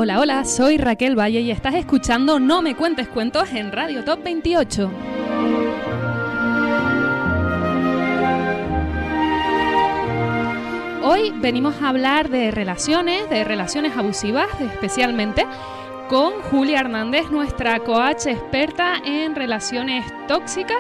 Hola, hola, soy Raquel Valle y estás escuchando No me cuentes cuentos en Radio Top 28. Hoy venimos a hablar de relaciones abusivas especialmente, con Julia Hernández, nuestra coach experta en relaciones tóxicas,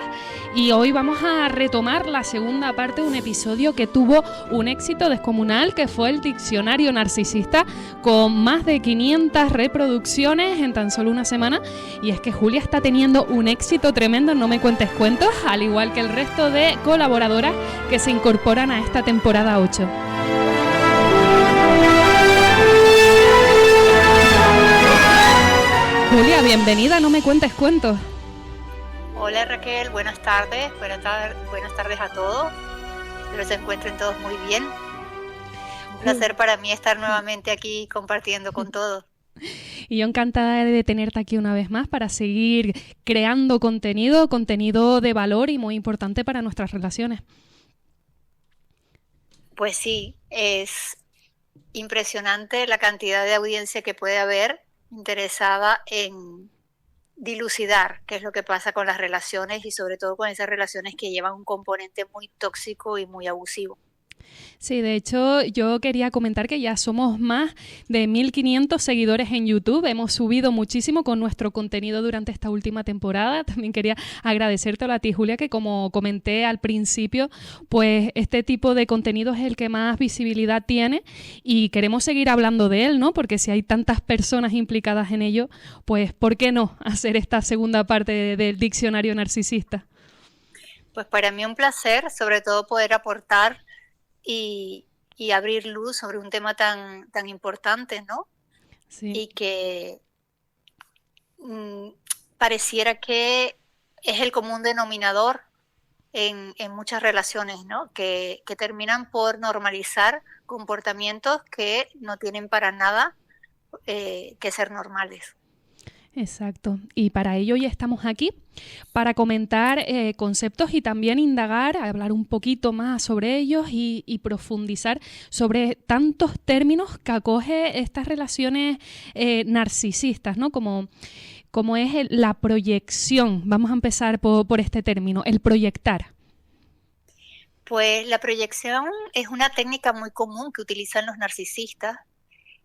y hoy vamos a retomar la segunda parte de un episodio que tuvo un éxito descomunal, que fue el Diccionario Narcisista, con más de 500 reproducciones en tan solo una semana. Y es que Julia está teniendo un éxito tremendo en No me cuentes cuentos, al igual que el resto de colaboradoras que se incorporan a esta temporada 8. Julia, bienvenida a No me cuentes cuentos. Hola Raquel, buenas tardes a todos. Espero se encuentren todos muy bien. Un placer para mí estar nuevamente aquí compartiendo con todos. Y yo encantada de tenerte aquí una vez más para seguir creando contenido de valor y muy importante para nuestras relaciones. Pues sí, es impresionante la cantidad de audiencia que puede haber interesada en dilucidar qué es lo que pasa con las relaciones y sobre todo con esas relaciones que llevan un componente muy tóxico y muy abusivo. Sí, de hecho yo quería comentar que ya somos más de 1.500 seguidores en YouTube. Hemos subido muchísimo con nuestro contenido durante esta última temporada. También quería agradecértelo a ti, Julia, que como comenté al principio, pues este tipo de contenido es el que más visibilidad tiene y queremos seguir hablando de él, ¿no? Porque si hay tantas personas implicadas en ello, pues ¿por qué no hacer esta segunda parte del Diccionario Narcisista? Pues para mí un placer, sobre todo poder aportar y abrir luz sobre un tema tan importante, ¿no? Sí. Y que pareciera que es el común denominador en muchas relaciones, ¿no? Que terminan por normalizar comportamientos que no tienen para nada que ser normales. Exacto. Y para ello ya estamos aquí, para comentar conceptos y también indagar, hablar un poquito más sobre ellos y profundizar sobre tantos términos que acoge estas relaciones narcisistas, ¿no? Como es la proyección. Vamos a empezar por este término, el proyectar. Pues la proyección es una técnica muy común que utilizan los narcisistas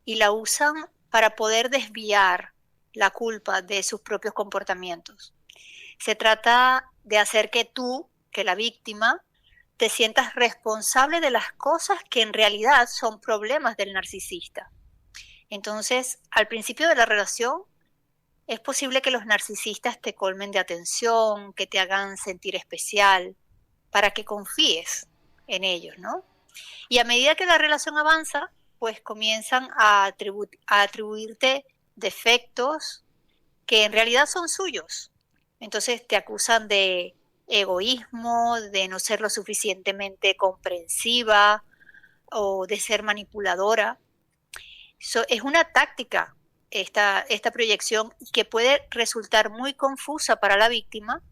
y la usan para poder desviar la culpa de sus propios comportamientos. Se trata de hacer que tú, que la víctima, te sientas responsable de las cosas que en realidad son problemas del narcisista. Entonces, al principio de la relación, es posible que los narcisistas te colmen de atención, que te hagan sentir especial, para que confíes en ellos, ¿no? Y a medida que la relación avanza, pues comienzan a atribuirte defectos que en realidad son suyos. Entonces te acusan de egoísmo, de no ser lo suficientemente comprensiva o de ser manipuladora. Es una táctica esta proyección que puede resultar muy confusa para la víctima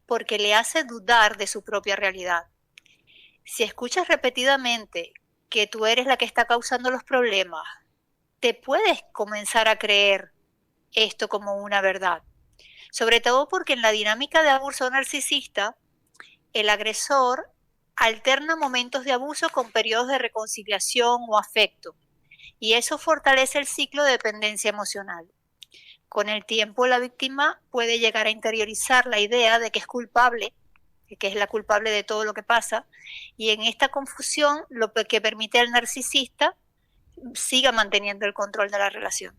porque le hace dudar de su propia realidad. Si escuchas repetidamente que tú eres la que está causando los problemas, te puedes comenzar a creer esto como una verdad. Sobre todo porque en la dinámica de abuso narcisista, el agresor alterna momentos de abuso con periodos de reconciliación o afecto, y eso fortalece el ciclo de dependencia emocional. Con el tiempo, la víctima puede llegar a interiorizar la idea de que es culpable, que es la culpable de todo lo que pasa, y en esta confusión lo que permite al narcisista siga manteniendo el control de la relación.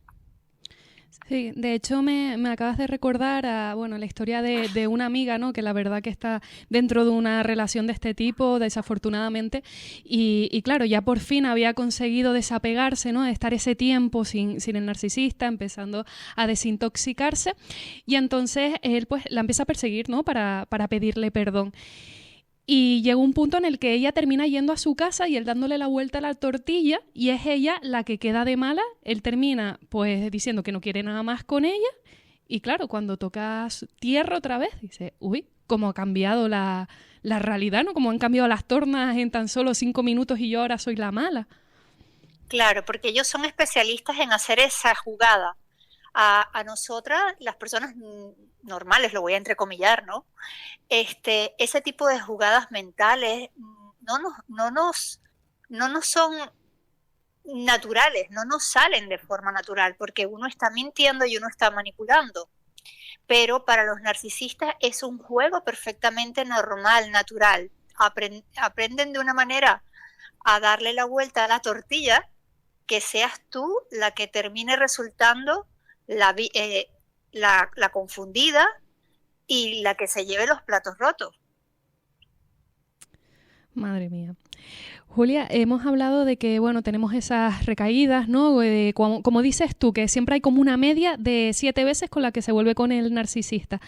Sí, de hecho me acabas de recordar la historia de una amiga, ¿no? Que la verdad que está dentro de una relación de este tipo, desafortunadamente, y claro, ya por fin había conseguido desapegarse, ¿no? De estar ese tiempo sin el narcisista, empezando a desintoxicarse, y entonces él pues la empieza a perseguir, ¿no? Para pedirle perdón. Y llegó un punto en el que ella termina yendo a su casa y él dándole la vuelta a la tortilla, y es ella la que queda de mala. Él termina pues diciendo que no quiere nada más con ella, y claro, cuando toca tierra otra vez dice, uy, cómo ha cambiado la realidad, ¿no? Cómo han cambiado las tornas en tan solo 5 minutos y yo ahora soy la mala. Claro, porque ellos son especialistas en hacer esa jugada. A nosotras, las personas normales, lo voy a entrecomillar, ¿no? Ese tipo de jugadas mentales no nos son naturales, no nos salen de forma natural, porque uno está mintiendo y uno está manipulando. Pero para los narcisistas es un juego perfectamente normal, natural. Aprenden de una manera a darle la vuelta a la tortilla, que seas tú la que termine resultando la confundida y la que se lleve los platos rotos. Madre mía. Julia, hemos hablado de que, bueno, tenemos esas recaídas, ¿no? Como dices tú, que siempre hay como una media de 7 veces con la que se vuelve con el narcisista.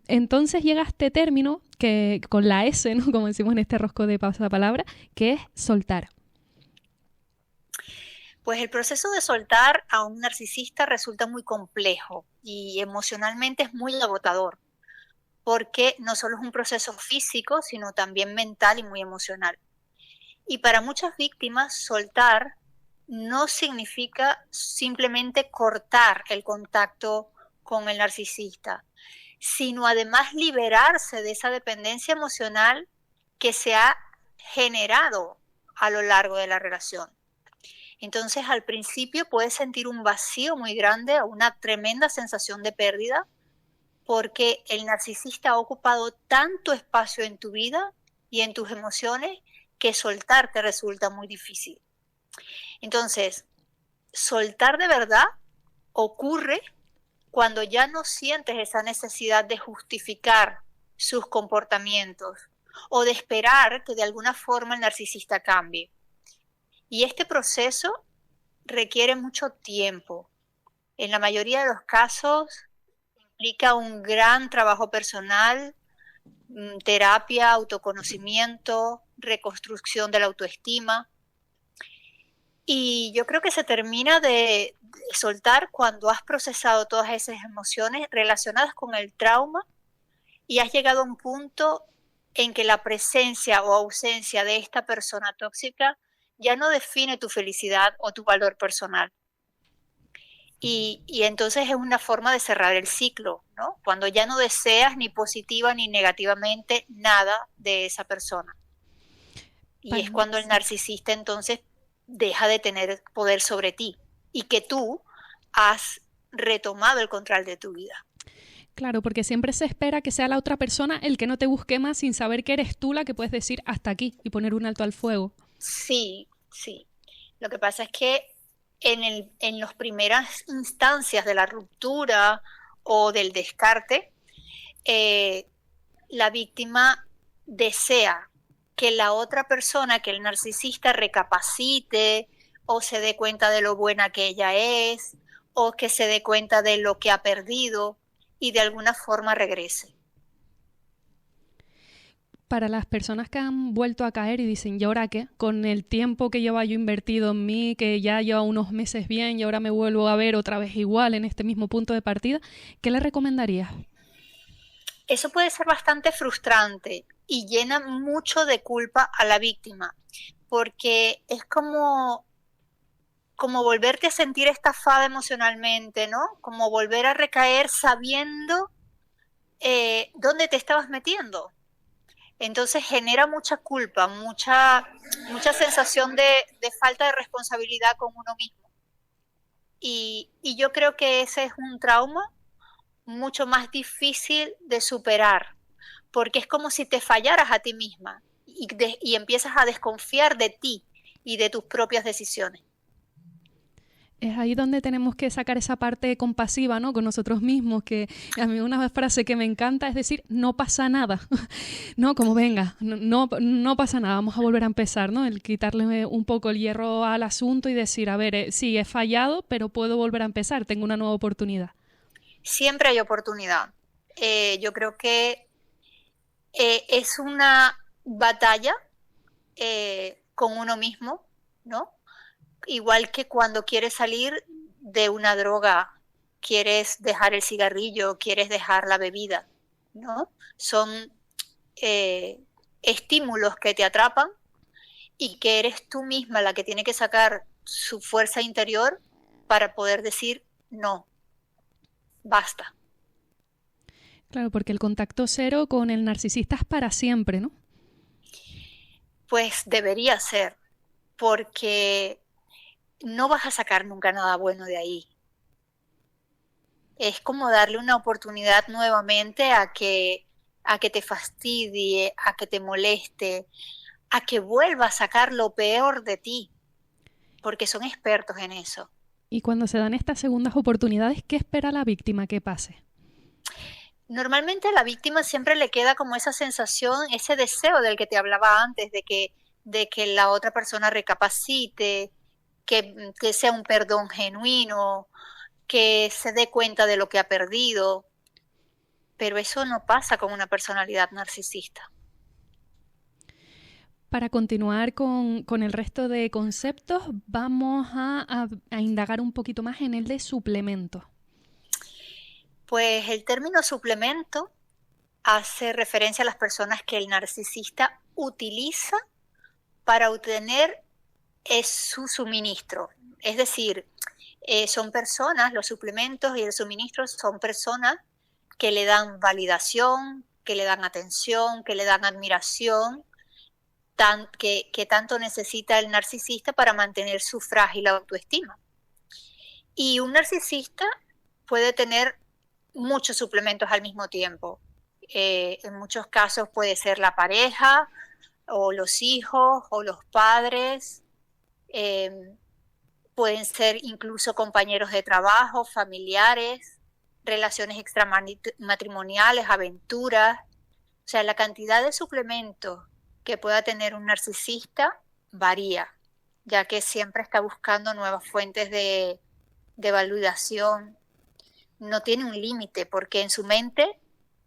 Entonces llega este término, que con la S, ¿no? Como decimos en este rosco de pasapalabra, que es soltar. Pues el proceso de soltar a un narcisista resulta muy complejo y emocionalmente es muy agotador, porque no solo es un proceso físico, sino también mental y muy emocional. Y para muchas víctimas, soltar no significa simplemente cortar el contacto con el narcisista, sino además liberarse de esa dependencia emocional que se ha generado a lo largo de la relación. Entonces, al principio puedes sentir un vacío muy grande, una tremenda sensación de pérdida, porque el narcisista ha ocupado tanto espacio en tu vida y en tus emociones que soltar te resulta muy difícil. Entonces, soltar de verdad ocurre cuando ya no sientes esa necesidad de justificar sus comportamientos o de esperar que de alguna forma el narcisista cambie. Y este proceso requiere mucho tiempo. En la mayoría de los casos implica un gran trabajo personal, terapia, autoconocimiento, reconstrucción de la autoestima. Y yo creo que se termina de soltar cuando has procesado todas esas emociones relacionadas con el trauma y has llegado a un punto en que la presencia o ausencia de esta persona tóxica ya no define tu felicidad o tu valor personal. Y entonces es una forma de cerrar el ciclo, ¿no? Cuando ya no deseas ni positiva ni negativamente nada de esa persona. Y es cuando el narcisista entonces deja de tener poder sobre ti y que tú has retomado el control de tu vida. Claro, porque siempre se espera que sea la otra persona el que no te busque más sin saber que eres tú la que puedes decir hasta aquí y poner un alto al fuego. Sí, sí. Lo que pasa es que en las primeras instancias de la ruptura o del descarte, la víctima desea que la otra persona, que el narcisista recapacite o se dé cuenta de lo buena que ella es o que se dé cuenta de lo que ha perdido y de alguna forma regrese. Para las personas que han vuelto a caer y dicen, ¿y ahora qué? Con el tiempo que lleva yo invertido en mí, que ya lleva unos meses bien y ahora me vuelvo a ver otra vez igual en este mismo punto de partida, ¿qué le recomendarías? Eso puede ser bastante frustrante y llena mucho de culpa a la víctima, porque es como volverte a sentir estafada emocionalmente, ¿no? Como volver a recaer sabiendo dónde te estabas metiendo. Entonces genera mucha culpa, mucha sensación de falta de responsabilidad con uno mismo. Y yo creo que ese es un trauma mucho más difícil de superar, porque es como si te fallaras a ti misma y empiezas a desconfiar de ti y de tus propias decisiones. Es ahí donde tenemos que sacar esa parte compasiva, ¿no? Con nosotros mismos, que a mí una frase que me encanta es decir, no pasa nada, ¿no? Como venga, no pasa nada, vamos a volver a empezar, ¿no? El quitarle un poco el hierro al asunto y decir, a ver, sí, he fallado, pero puedo volver a empezar, tengo una nueva oportunidad. Siempre hay oportunidad. Yo creo que es una batalla con uno mismo, ¿no? Igual que cuando quieres salir de una droga, quieres dejar el cigarrillo, quieres dejar la bebida, ¿no? Son estímulos que te atrapan y que eres tú misma la que tiene que sacar su fuerza interior para poder decir no, basta. Claro, porque el contacto cero con el narcisista es para siempre, ¿no? Pues debería ser, porque no vas a sacar nunca nada bueno de ahí. Es como darle una oportunidad nuevamente a que te fastidie, a que te moleste, a que vuelva a sacar lo peor de ti, porque son expertos en eso. Y cuando se dan estas segundas oportunidades, ¿qué espera la víctima que pase? Normalmente a la víctima siempre le queda como esa sensación, ese deseo del que te hablaba antes, de que la otra persona recapacite, que sea un perdón genuino, que se dé cuenta de lo que ha perdido, pero eso no pasa con una personalidad narcisista. Para continuar con el resto de conceptos, vamos a indagar un poquito más en el de suplemento. Pues el término suplemento hace referencia a las personas que el narcisista utiliza para obtener su suministro. Es decir, son personas, los suplementos y el suministro son personas que le dan validación, que le dan atención, que le dan admiración, que tanto necesita el narcisista para mantener su frágil autoestima. Y un narcisista puede tener muchos suplementos al mismo tiempo. En muchos casos puede ser la pareja, o los hijos, o los padres, pueden ser incluso compañeros de trabajo, familiares, relaciones extramatrimoniales, aventuras. O sea, la cantidad de suplementos que pueda tener un narcisista varía, ya que siempre está buscando nuevas fuentes de validación. No tiene un límite, porque en su mente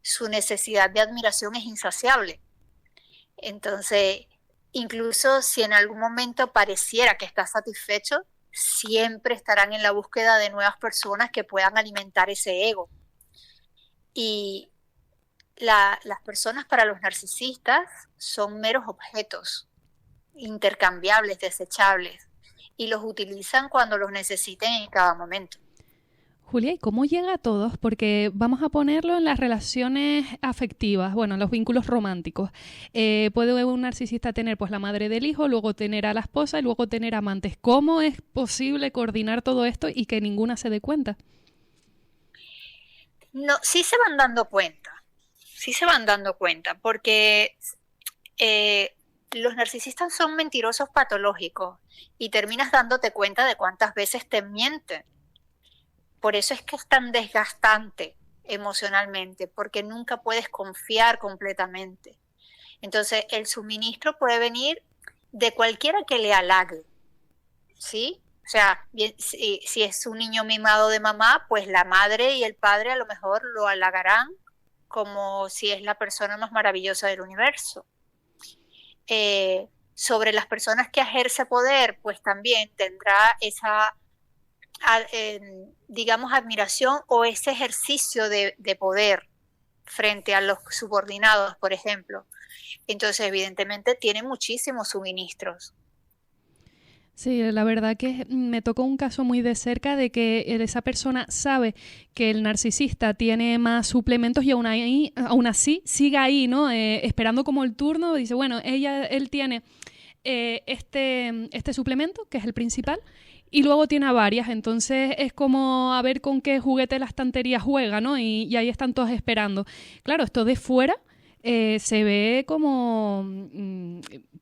su necesidad de admiración es insaciable. Entonces, incluso si en algún momento pareciera que está satisfecho, siempre estarán en la búsqueda de nuevas personas que puedan alimentar ese ego. Y las personas para los narcisistas son meros objetos intercambiables, desechables, y los utilizan cuando los necesiten en cada momento. Julia, ¿y cómo llega a todos? Porque vamos a ponerlo en las relaciones afectivas, bueno, en los vínculos románticos. Puede un narcisista tener pues la madre del hijo, luego tener a la esposa y luego tener amantes. ¿Cómo es posible coordinar todo esto y que ninguna se dé cuenta? No, sí se van dando cuenta, porque los narcisistas son mentirosos patológicos y terminas dándote cuenta de cuántas veces te mienten. Por eso es que es tan desgastante emocionalmente, porque nunca puedes confiar completamente. Entonces, el suministro puede venir de cualquiera que le halague, ¿sí? O sea, si es un niño mimado de mamá, pues la madre y el padre a lo mejor lo halagarán como si es la persona más maravillosa del universo. Sobre las personas que ejerce poder, pues también tendrá esa, digamos, admiración o ese ejercicio de poder frente a los subordinados, por ejemplo. Entonces, evidentemente, tiene muchísimos suministros. Sí, la verdad que me tocó un caso muy de cerca de que esa persona sabe que el narcisista tiene más suplementos y aún así sigue ahí, ¿no? Esperando como el turno, dice, bueno, él tiene este suplemento, que es el principal, y luego tiene a varias, entonces es como a ver con qué juguete la estantería juega, ¿no? Y ahí están todos esperando. Claro, esto de fuera se ve como,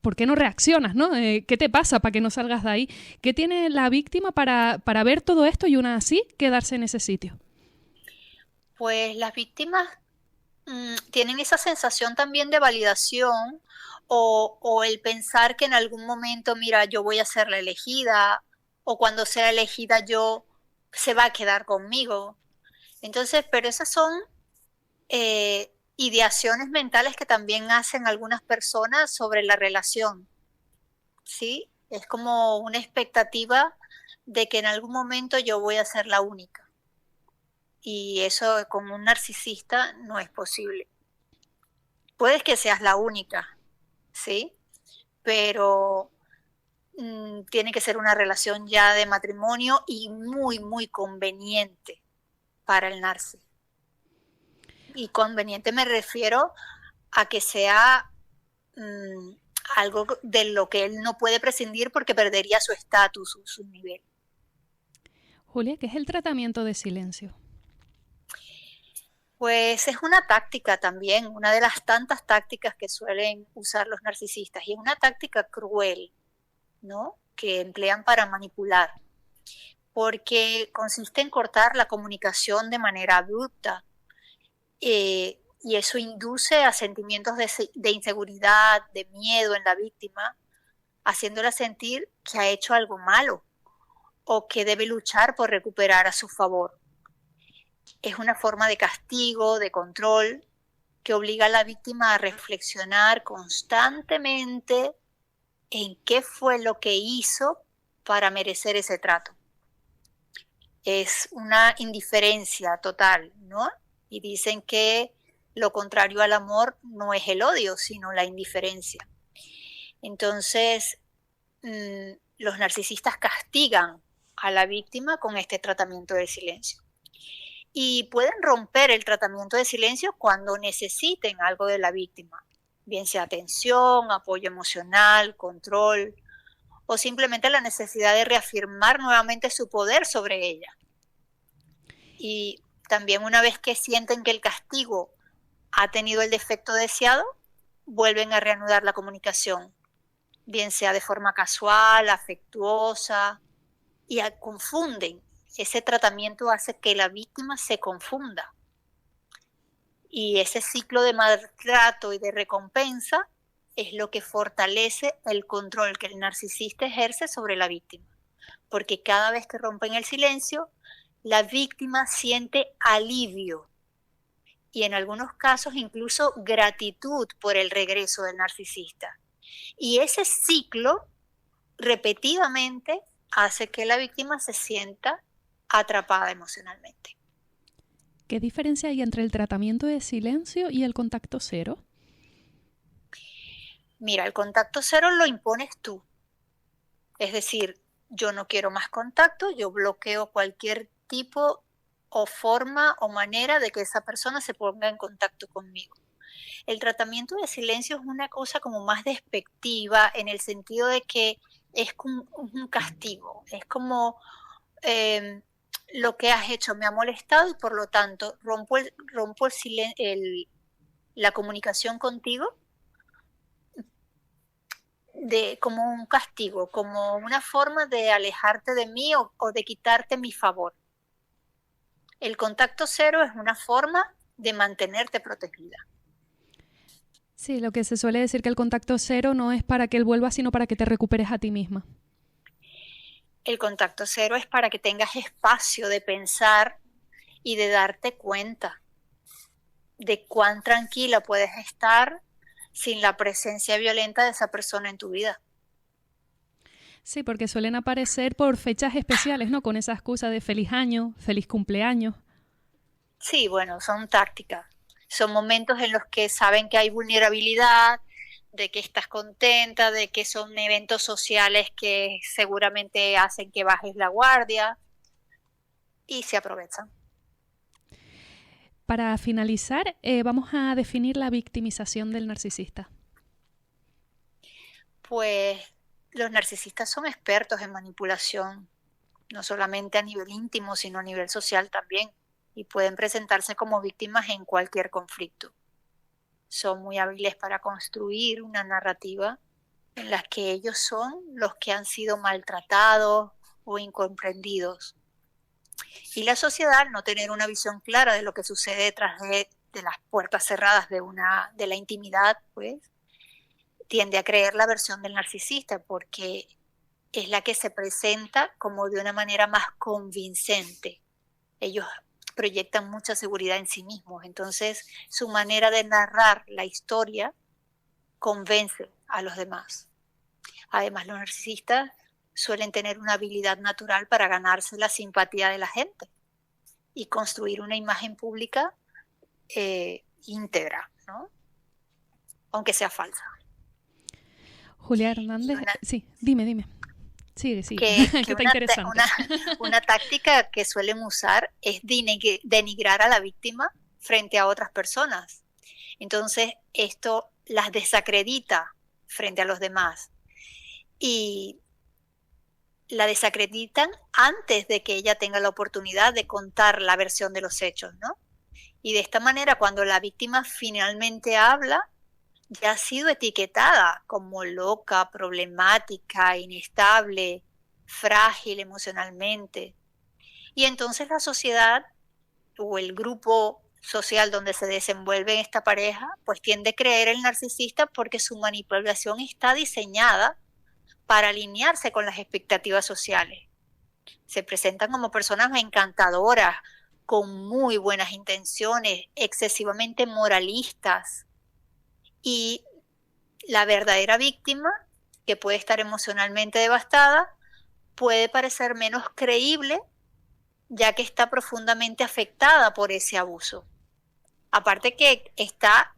¿por qué no reaccionas, no? ¿Qué te pasa para que no salgas de ahí? ¿Qué tiene la víctima para ver todo esto y aún así quedarse en ese sitio? Pues las víctimas tienen esa sensación también de validación o el pensar que en algún momento, mira, yo voy a ser la elegida o cuando sea elegida yo se va a quedar conmigo. Entonces, pero esas son ideaciones mentales que también hacen algunas personas sobre la relación, ¿sí? Es como una expectativa de que en algún momento yo voy a ser la única. Y eso con un narcisista no es posible. Puedes que seas la única, ¿sí? Pero tiene que ser una relación ya de matrimonio y muy, muy conveniente para el narcis. Y conveniente me refiero a que sea algo de lo que él no puede prescindir porque perdería su estatus, su nivel. Julia, ¿qué es el tratamiento de silencio? Pues es una táctica también, una de las tantas tácticas que suelen usar los narcisistas, y es una táctica cruel, ¿no? Que emplean para manipular, porque consiste en cortar la comunicación de manera abrupta, y eso induce a sentimientos de inseguridad, de miedo en la víctima, haciéndola sentir que ha hecho algo malo o que debe luchar por recuperar a su favor. Es una forma de castigo, de control, que obliga a la víctima a reflexionar constantemente en qué fue lo que hizo para merecer ese trato. Es una indiferencia total, ¿no? Y dicen que lo contrario al amor no es el odio, sino la indiferencia. Entonces, los narcisistas castigan a la víctima con este tratamiento de silencio. Y pueden romper el tratamiento de silencio cuando necesiten algo de la víctima, bien sea atención, apoyo emocional, control, o simplemente la necesidad de reafirmar nuevamente su poder sobre ella. Y también una vez que sienten que el castigo ha tenido el defecto deseado, vuelven a reanudar la comunicación, bien sea de forma casual, afectuosa, y confunden. Ese tratamiento hace que la víctima se confunda. Y ese ciclo de maltrato y de recompensa es lo que fortalece el control que el narcisista ejerce sobre la víctima. Porque cada vez que rompen el silencio, la víctima siente alivio y en algunos casos incluso gratitud por el regreso del narcisista. Y ese ciclo repetidamente hace que la víctima se sienta atrapada emocionalmente. ¿Qué diferencia hay entre el tratamiento de silencio y el contacto cero? Mira, el contacto cero lo impones tú. Es decir, yo no quiero más contacto, yo bloqueo cualquier tipo o forma o manera de que esa persona se ponga en contacto conmigo. El tratamiento de silencio es una cosa como más despectiva en el sentido de que es un castigo, es como lo que has hecho me ha molestado y por lo tanto rompo la comunicación contigo como un castigo, como una forma de alejarte de mí o de quitarte mi favor. El contacto cero es una forma de mantenerte protegida. Sí, lo que se suele decir que el contacto cero no es para que él vuelva, sino para que te recuperes a ti misma. El contacto cero es para que tengas espacio de pensar y de darte cuenta de cuán tranquila puedes estar sin la presencia violenta de esa persona en tu vida. Sí, porque suelen aparecer por fechas especiales, ¿no? Con esa excusa de feliz año, feliz cumpleaños. Sí, bueno, son tácticas. Son momentos en los que saben que hay vulnerabilidad, de que estás contenta, de que son eventos sociales que seguramente hacen que bajes la guardia y se aprovechan. Para finalizar, vamos a definir la victimización del narcisista. Pues los narcisistas son expertos en manipulación, no solamente a nivel íntimo, sino a nivel social también, y pueden presentarse como víctimas en cualquier conflicto. Son muy hábiles para construir una narrativa en la que ellos son los que han sido maltratados o incomprendidos. Y la sociedad, al no tener una visión clara de lo que sucede detrás de las puertas cerradas de la intimidad, pues, tiende a creer la versión del narcisista porque es la que se presenta como de una manera más convincente. Ellos proyectan mucha seguridad en sí mismos, entonces su manera de narrar la historia convence a los demás. Además, los narcisistas suelen tener una habilidad natural para ganarse la simpatía de la gente y construir una imagen pública íntegra, ¿no? Aunque sea falsa. Julia Hernández, sí, dime. Sí, sí, que está interesante. una táctica que suelen usar es denigrar a la víctima frente a otras personas. Entonces, esto las desacredita frente a los demás y la desacreditan antes de que ella tenga la oportunidad de contar la versión de los hechos, ¿no? Y de esta manera, cuando la víctima finalmente habla, ya ha sido etiquetada como loca, problemática, inestable, frágil emocionalmente. Y entonces la sociedad o el grupo social donde se desenvuelve esta pareja, pues tiende a creer el narcisista porque su manipulación está diseñada para alinearse con las expectativas sociales. Se presentan como personas encantadoras, con muy buenas intenciones, excesivamente moralistas. Y la verdadera víctima, que puede estar emocionalmente devastada, puede parecer menos creíble, ya que está profundamente afectada por ese abuso. Aparte que está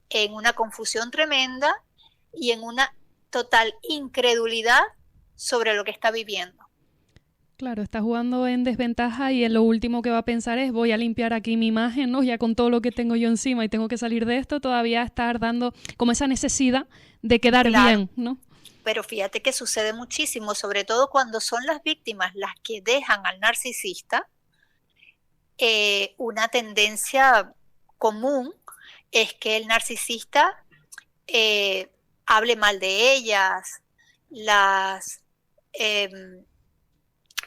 en una confusión tremenda y en una total incredulidad sobre lo que está viviendo. Claro, está jugando en desventaja y lo último que va a pensar es voy a limpiar aquí mi imagen, ¿no? Ya con todo lo que tengo yo encima y tengo que salir de esto, todavía estar dando como esa necesidad de quedar bien, ¿no? Pero fíjate que sucede muchísimo, sobre todo cuando son las víctimas las que dejan al narcisista. Una tendencia común es que el narcisista hable mal de ellas,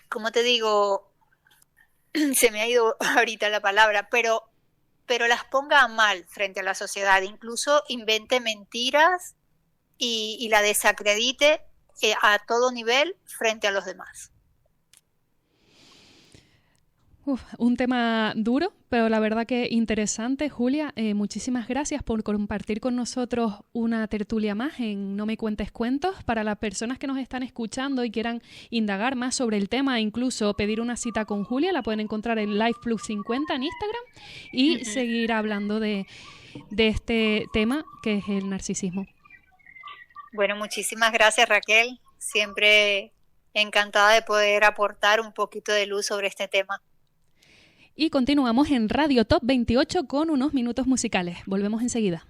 ¿cómo te digo? Se me ha ido ahorita la palabra, pero las ponga mal frente a la sociedad, incluso invente mentiras y la desacredite a todo nivel frente a los demás. Un tema duro, pero la verdad que interesante. Julia, muchísimas gracias por compartir con nosotros una tertulia más en No me cuentes cuentos. Para las personas que nos están escuchando y quieran indagar más sobre el tema, incluso pedir una cita con Julia, la pueden encontrar en LifePlus50 en Instagram y seguir hablando de este tema que es el narcisismo. Bueno, muchísimas gracias, Raquel. Siempre encantada de poder aportar un poquito de luz sobre este tema. Y continuamos en Radio Top 28 con unos minutos musicales. Volvemos enseguida.